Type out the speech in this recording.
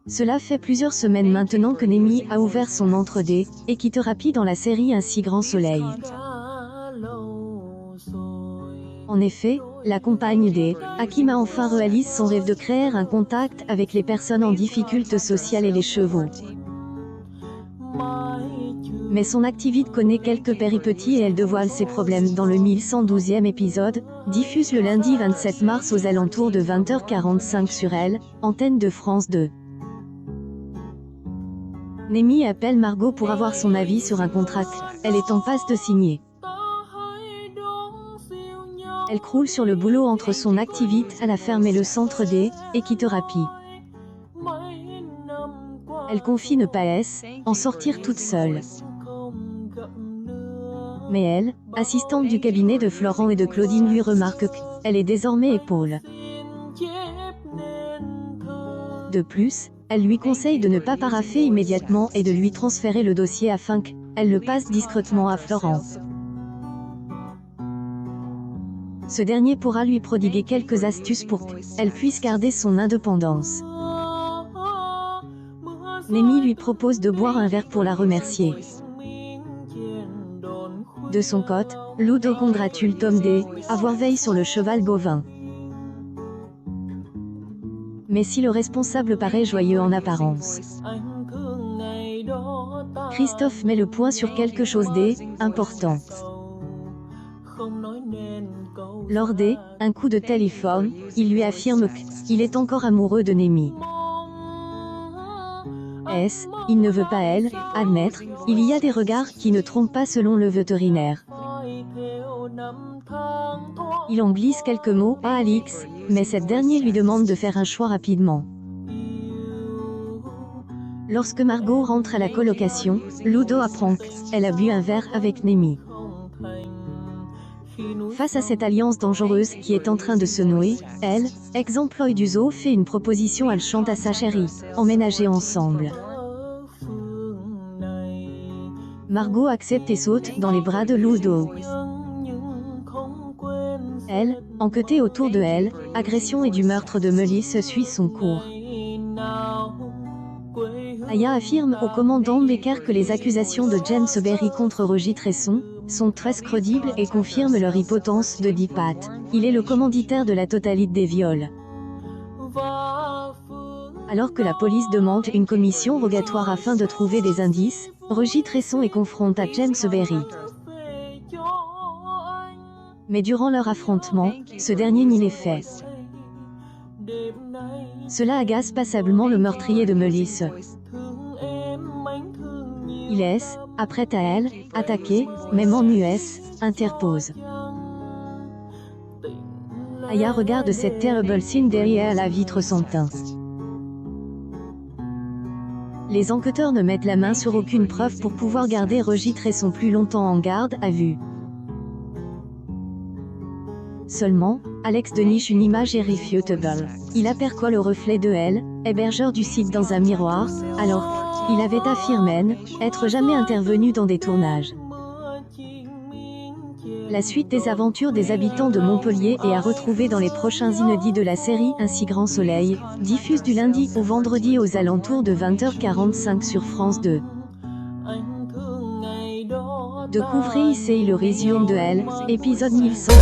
Cela fait plusieurs semaines maintenant que Nemi a ouvert son entre-deux équithérapie dans la série Un si grand soleil. En effet, la compagne des Hakim a enfin réalisé son rêve de créer un contact avec les personnes en difficulté sociale et les chevaux. Mais son activité connaît quelques péripéties et elle dévoile ses problèmes dans le 1112e épisode, diffuse le lundi 27 mars aux alentours de 20h45 sur Elle, antenne de France 2. Nemi appelle Margot pour avoir son avis sur un contrat qu'elle est en passe de signer. Elle croule sur le boulot entre son activité à la ferme et le centre des équithérapie. Elle confie ne pas en sortir toute seule. Mais elle, assistante du cabinet de Florent et de Claudine, lui remarque qu'elle est désormais épaule. De plus, elle lui conseille de ne pas paraffer immédiatement et de lui transférer le dossier afin qu'elle le passe discrètement à Florent. Ce dernier pourra lui prodiguer quelques astuces pour qu'elle puisse garder son indépendance. Nemi lui propose de boire un verre pour la remercier. De son côté, Ludo congratule Tom d'avoir veillé sur le cheval bovin. Mais si le responsable paraît joyeux en apparence, Christophe met le point sur quelque chose d'important. Lors d'un coup de téléphone, il lui affirme qu'il est encore amoureux de Nemi. Il ne veut pas admettre, il y a des regards qui ne trompent pas selon le vétérinaire. Il en glisse quelques mots à Alix, mais cette dernière lui demande de faire un choix rapidement. Lorsque Margot rentre à la colocation, Ludo apprend qu'elle a bu un verre avec Nemi. Face à cette alliance dangereuse qui est en train de se nouer, elle, ex-employée du zoo, fait une proposition alléchante à sa chérie, emménager ensemble. Margot accepte et saute dans les bras de Ludo. Elle, enquêtée autour de elle, agression et du meurtre de Melisse suit son cours. Aya affirme au commandant Becker que les accusations de James Berry contre Roger Tresson sont très crédibles et confirme leur hypothèse de Dipat. Il est le commanditaire de la totalité des viols. Alors que la police demande une commission rogatoire afin de trouver des indices, Roger Tresson est confronté à James Berry. Mais durant leur affrontement, ce dernier nie les faits. Cela agace passablement le meurtrier de Melisse. Il est, après à elle, attaqué, même en US, interpose. Aya regarde cette terrible scène derrière la vitre sans teint. Les enquêteurs ne mettent la main sur aucune preuve pour pouvoir garder Roger Tresson plus longtemps en garde à vue. Seulement, Alex déniche une image irréfutable. Il aperçoit le reflet de elle, hébergeur du site dans un miroir, alors il avait affirmé être jamais intervenu dans des tournages. La suite des aventures des habitants de Montpellier est à retrouver dans les prochains inédits de la série Un si grand soleil, diffuse du lundi au vendredi aux alentours de 20h45 sur France 2. Découvrez ici le résumé de Elle, épisode 1100.